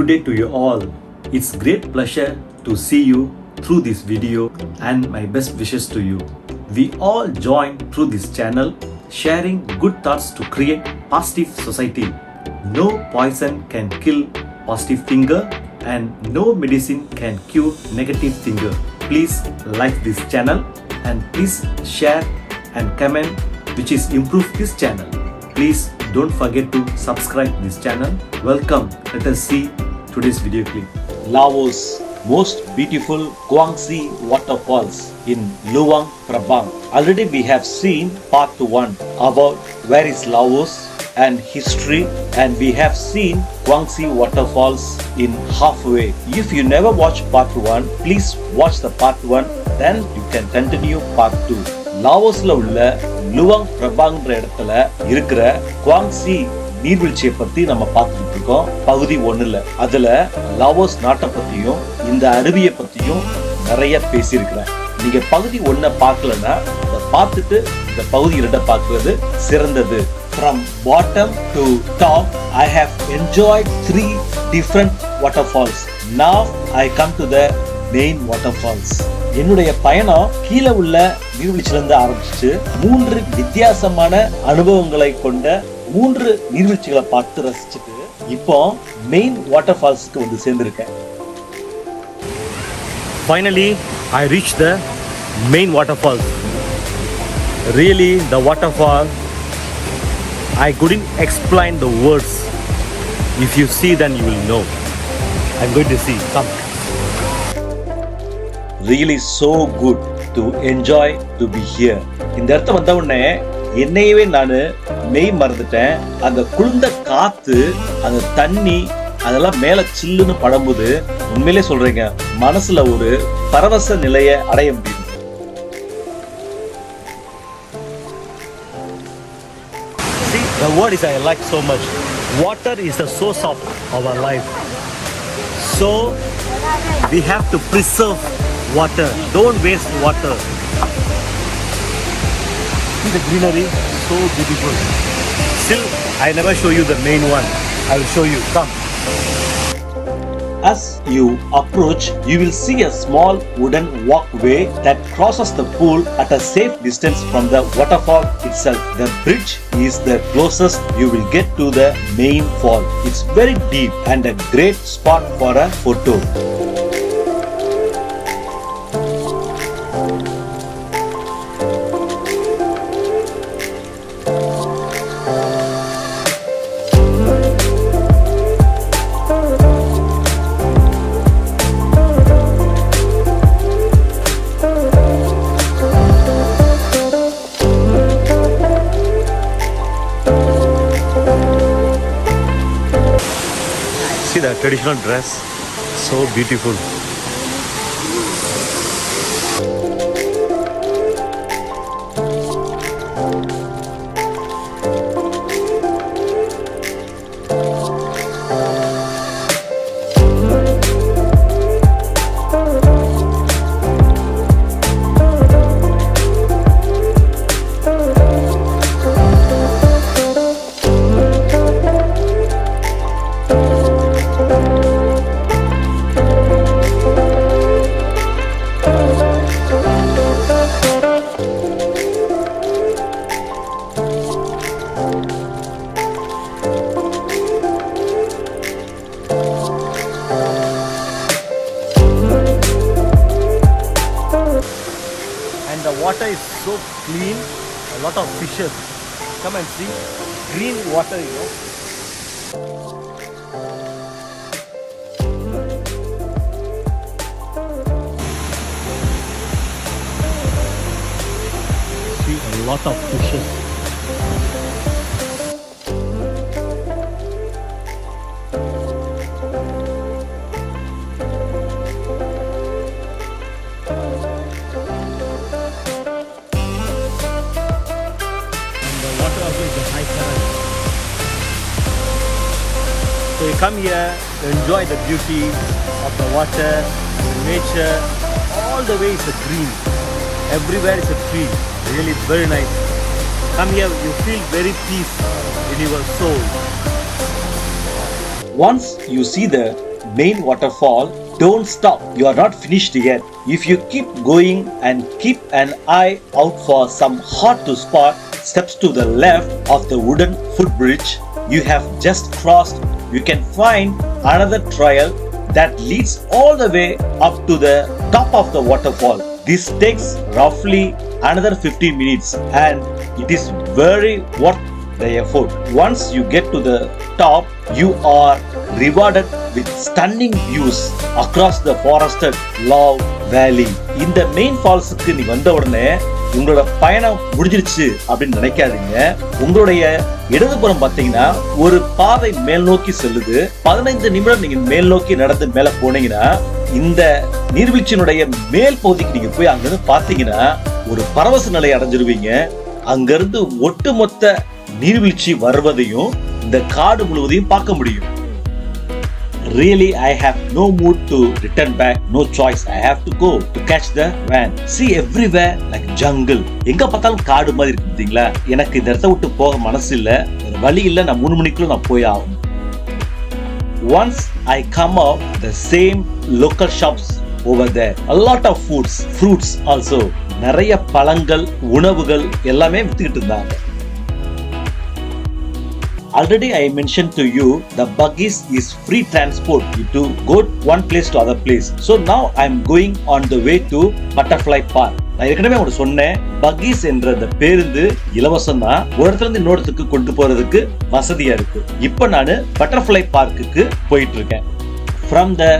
good day to you all. It's great pleasure to see you through this video and my best wishes to you. We all join through this channel sharing good thoughts to create positive society. No poison can kill positive finger and no medicine can cure negative finger. Please like this channel and please share and comment which is improve this channel. Please don't forget to subscribe this channel. Welcome. Let us see today's video clip. Laos' most beautiful Kuang waterfalls in Luang Prabang. Already we have seen part 1 about where is Laos and history, and we have seen Kuang waterfalls in halfway. If you never watched part 1, please watch the part 1, then you can continue part 2. லாவோஸ்ல உள்ள Luong பிரபாங்ன்ற இடத்துல இருக்கிற Guangxi நீர்வீழ்ச்சியை பத்தி நம்ம பார்த்துட்டு இருக்கோம். பகுதி 1ல அதுல Laos நாட்டை பத்தியும் இந்த அருவியை பத்தியும் நிறைய பேசியிருக்கிறேன். நீங்க பகுதி 1 பார்க்கலன்னா அதை பார்த்துட்டு இந்த பகுதி 2 பார்க்கிறது சிறந்தது. From bottom to top, I have enjoyed 3 different waterfalls. Now I come to the main waterfalls. என்னுடைய பயணம் கீழே உள்ள நீர்வீழ்ச்சியிலிருந்து ஆரம்பிச்சு 3 வித்தியாசமான அனுபவங்களை கொண்ட 3 நீர்வீழ்ச்சிகளை பார்த்து ரசிச்சுட்டு இப்போ மெயின் வாட்டர் ஃபால்ஸ்க்கு வந்து சேர்ந்திருக்கேன். Finally, I reached the main waterfalls. Really, the waterfall, I couldn't explain the words. If you see, then you will know. I'm going to see. Come. Really so good to enjoy to be here. இந்த இடத்த வந்த உடனே என்னையவே நான் மெய் மறந்துட்டேன். அந்த குளிர்ந்த காத்து, அந்த தண்ணி, அதெல்லாம் மேல சில்லுன்னு படும்போது உண்மையிலே சொல்றேங்க, மனசுல ஒரு பரவச நிலையை அடைய முடியும். See, the word is I like so much. Water is the source of our life. So we have to preserve water. Don't waste water. See the greenery, so beautiful. Still, I never show you the main one. I will show you. Come. As you approach, you will see a small wooden walkway that crosses the pool at a safe distance from the waterfall itself. The bridge is the closest you will get to the main fall. It's very deep and a great spot for a photo. See the traditional dress, so beautiful. And the water is so clean, a lot of fishes. Come and see, green water, you know. See a lot of fishes. So you come here to enjoy the beauty of the water, the nature. All the way is the green. Everywhere is a tree. Really very nice. Come here, you feel very peace in your soul. Once you see the main waterfall, don't stop. You are not finished yet. If you keep going and keep an eye out for some hard to spot steps to the left of the wooden footbridge you have just crossed, you can find another trail that leads all the way up to the top of the waterfall. This takes roughly another 15 minutes and it is very worth the effort. Once you get to the top, you are rewarded with stunning views across the forested Laos Valley. இந்த main ஃபால்ஸுக்கு நீ வந்த உடனே உங்களோட பயணம் முடிஞ்சிருச்சு அப்படின்னு நினைக்காதீங்க. உங்களுடைய இடதுபுறம் பார்த்தீங்கன்னா ஒரு பாதை மேல் நோக்கி செல்லுது. 15 நிமிடம் நீங்க மேல் நோக்கி நடந்து மேல போனீங்கன்னா இந்த நீர்வீழ்ச்சியினுடைய மேல் பகுதிக்கு நீங்க போய் அங்கிருந்து பார்த்தீங்கன்னா ஒரு பரவச நிலை அடைஞ்சிருவீங்க. அங்கிருந்து ஒட்டுமொத்த நீர்வீழ்ச்சி வருவதையும் இந்த காடு முழுவதையும் பார்க்க முடியும். Really, I have no mood to return back. No choice. I have to go to catch the van. See everywhere like jungle. எங்க பார்த்தாலும் காடு மாதிரி இருக்கு பாத்தீங்களா? எனக்கு இந்த இடத்தை விட்டு போக மனசு இல்ல. ஒரு வழி இல்ல. நான் 3 மணிக்குள்ள நான் போய் ஆகணும். Once I come out, the same local shops over there. A lot of foods, fruits also. நிறைய பழங்கள், உணவுகள் எல்லாமே வித்துக்கிட்டு இருந்தாங்க. Already I mentioned to you the buggies is free transport to go one place to other place. So now I am going on the way to Butterfly Park. நான் ஏற்கனவே உங்களுக்கு சொன்னேன் பக்கீஸ் என்ற அந்த பேருந்து இலவசம் தான். ஒரு இடத்துல இருந்து இன்னொரு இடத்துக்கு கொண்டு போறதுக்கு வசதியா இருக்கு. இப்போ நான் பட்டர்ஃப்ளை பார்க்குக்கு போயிட்டு இருக்கேன். From the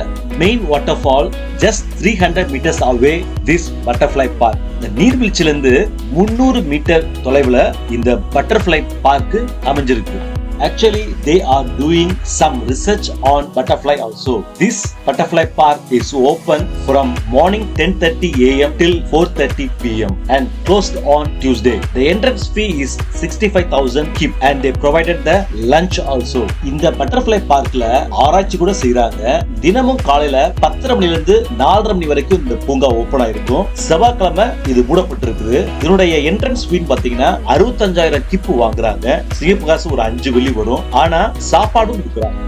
main waterfall, just 300 meters away, this butterfly park. இந்த நீர்வீழ்ச்சியிலிருந்து 300 மீட்டர் தொலைவுல இந்த பட்டர்ஃப்ளை பார்க் அமைஞ்சிருக்கு. Actually, they are doing some research on butterfly also. This butterfly park is open from morning 10:30 a.m. till 4:30 p.m. and closed on Tuesday. The entrance fee is 65,000 kip and they provided the lunch also. இந்த butterfly parkல ஆராய்ச்சி கூட செய்றாங்க. தினமும் காலையில 10:30 மணில இருந்து 4:30 மணி வரைக்கும் இந்த பூங்கா ஓபன் ஆயிருக்கும். செவ்வாய்க்கிழமை இது மூடப்பட்டிருக்குது. இதனுடைய என்ட்ரன்ஸ் ஃபீ பாத்தீங்கன்னா 65,000 கிப் வாங்குறாங்க. சிங்கப்பூர் காசு ஒரு 5 வெள்ளி வரும். ஆனா சாப்பாடும் கொடுக்குறாங்க.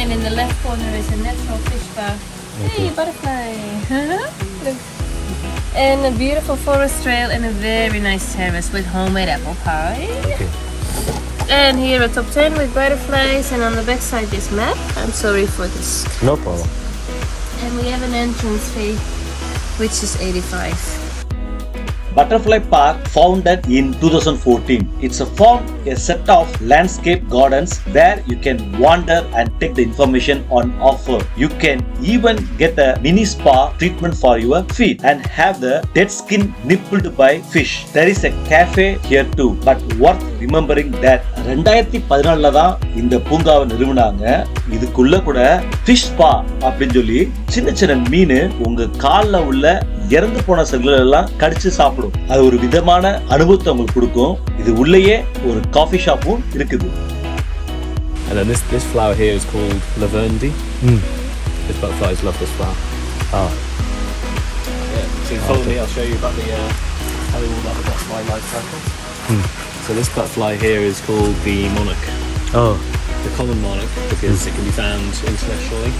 And in the left corner is a natural fish bar. Hey, butterfly! Look. And a beautiful forest trail and a very nice terrace with homemade apple pie. Okay. And here a top 10 with butterflies, and on the back side this map. I'm sorry for this. No problem. And we have an entrance fee, which is 85. Butterfly Park founded in 2014. It's a set of landscape gardens where you can wander and take the information on offer. You can even get a mini spa treatment for your feet and have the dead skin nibbled by fish. There is a cafe here too, but worth remembering that 2014ல தான் இந்த பூங்காவை நிறுவினாங்க. இதுக்குள்ள கூட fish spa அப்படின்னு சொல்லி சின்ன சின்ன மீன் உங்க கால்ல உள்ள இறந்து போன செல்கள் எல்லாம் கடிச்சு சாப்பிடும். அது ஒரு விதமான அனுபவத்தை உங்களுக்கு கொடுக்கும். இது உள்ளேயே ஒரு காஃபி ஷாப்பும் இருக்குது. And then this flower here is called lavender. This butterflies love this flower. Ah. Yeah. So you follow me, I'll show you about the how they all love the butterfly life cycle. So this butterfly here is called the monarch. Oh. The common monarch because it can be found internationally.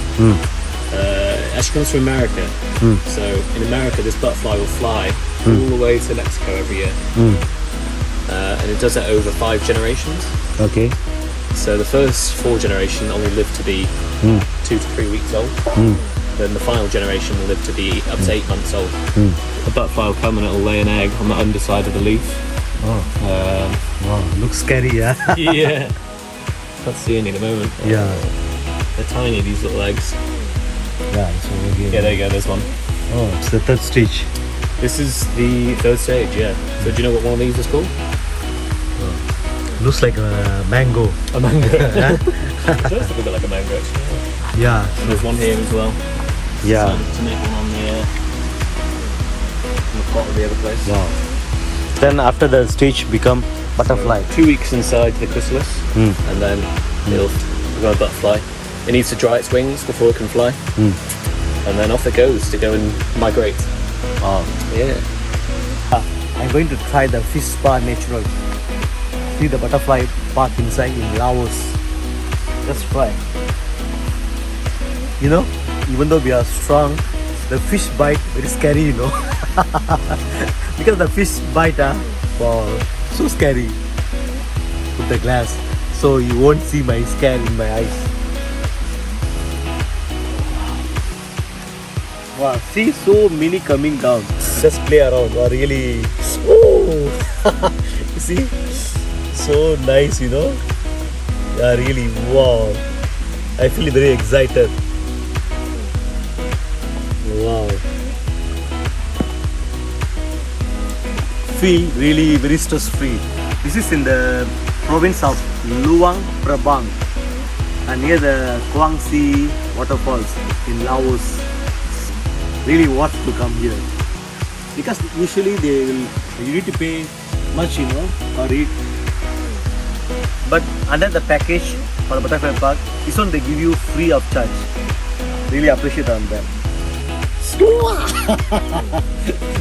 Actually comes from America. So in America this butterfly will fly all the way to Mexico every year. And it does that over 5 generations. Okay. So the first 4 generation only live to be 2 to 3 weeks old. Then the final generation will live to be up to 8 months old. The butterfly will come and it will lay an egg on the underside of the leaf. Oh. Wow, looks scary, yeah. Yeah. Can't see any at the moment. Yeah. They're tiny, these little eggs. Yeah, it's over here. Yeah, there you go, there's one. Oh, it's the third stage. This is the 3rd stage, yeah. So do you know what one of these is called? Looks like a mango. A mango. It does look a bit like a mango, actually. Yeah. And there's one here as well. Yeah. To make one on the pot of the other place. Wow. Then after the stage become butterfly. So 2 weeks inside the chrysalis, and then it'll become a butterfly. It needs to dry its wings before it can fly. And then off it goes to go and migrate. Wow. Yeah. I'm going to try the fish spa natural. See the butterfly park inside in Laos. Just try. you know, even though we are strong, the fish bite very scary, you know. Because the fish bite, wow, so scary with the glass. So you won't see my scare in my eyes. Wow, see so many coming down. Just play around. Wow, really. Oh, you see, so nice, you know. Yeah, really. Wow, I feel very excited. Wow. Feel really very stress free. This is in the province of Luang Prabang and near the Kuang Waterfalls in Laos. Really worth to come here because usually you need to pay much, you know, for it. But under the package for the Butterfly Park, this one they give you free of charge. Really appreciate on them.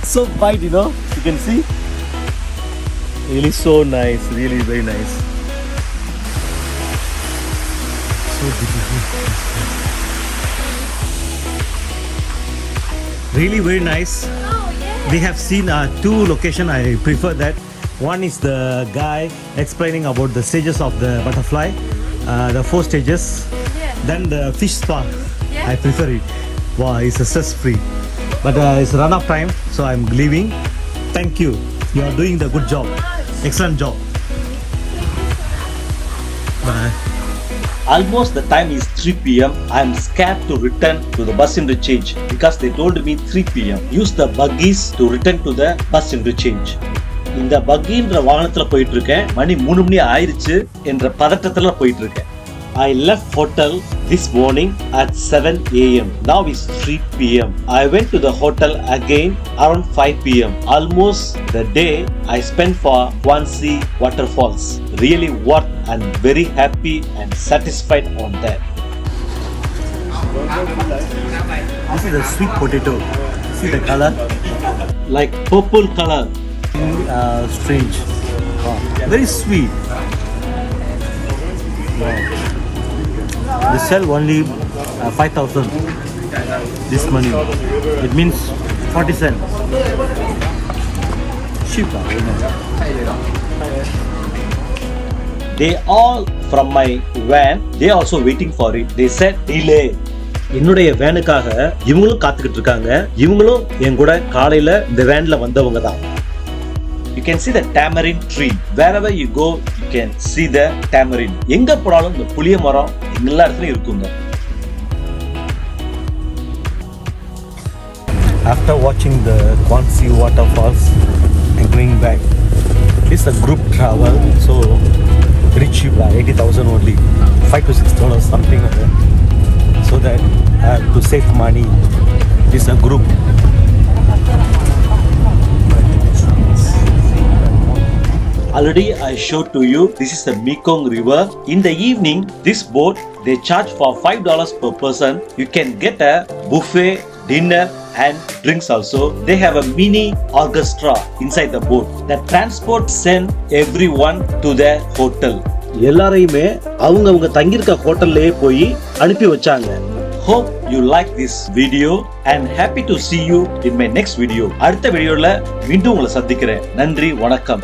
So bite, you know, you can see. Really so nice, really very nice. So beautiful. Really very nice. We have seen two locations. I prefer that. One is the guy explaining about the stages of the butterfly, the 4 stages. Yeah. Then the fish spa. Yeah. I prefer it. Wow, it's stress free. But it's run of time, so I'm leaving. Thank you. You are doing the good job. Excellent job. Bye. Almost the time is 3 p.m. I am scared to return to the bus interchange because they told me 3 p.m. Use the buggies to return to the bus interchange. இந்த பக்கின்ற வாகனத்துல போயிட்டு இருக்கேன். மணி 3 மணி ஆயிருச்சு என்ற பதட்டத்துல போயிட்டு இருக்கேன். I left hotel this morning at 7 a.m. Now is 3 p.m. I went to the hotel again around 5 p.m. Almost the day I spent for Kuang Waterfalls. Really worth and very happy and satisfied on that. This is a sweet potato. See the color? Like purple color. Strange. Wow. Very sweet. Wow. They sell only 5,000 this money. It means 40 cents. Cheap. They all from my van, they also waiting for it. They said delay. என்னுடைய வேனுக்காக இவங்களும் காத்துக்கிட்டு இருக்காங்க. இவங்களும் என் கூட காலையில இந்த வேன்ல வந்தவங்க தான். You can see the tamarind tree. Wherever you go, you can see the tamarind. எங்க போனாலும் இந்த புளிய மரம் எல்லா இடத்துலயும் இருக்குங்க. After watching the Kuang Waterfalls and going back, it's a group travel, so very cheap, 80,000 only, $5 to $6 something like that. So that to save money, it's a group. Already I showed to you, this is the Mekong river. In the evening, this boat, they charge for $5 per person. You can get a buffet, dinner and drinks also. They have a mini orchestra inside the boat. The transport send everyone to their hotel. எல்லாரையுமே அவங்க தங்கியிருக்க ஹோட்டல்லையே போய் அனுப்பி வச்சாங்க. Hope you like this video and happy to see you in my next video. அடுத்த வீடியோல மீண்டும் உங்களை சந்திக்கிறேன். நன்றி, வணக்கம்.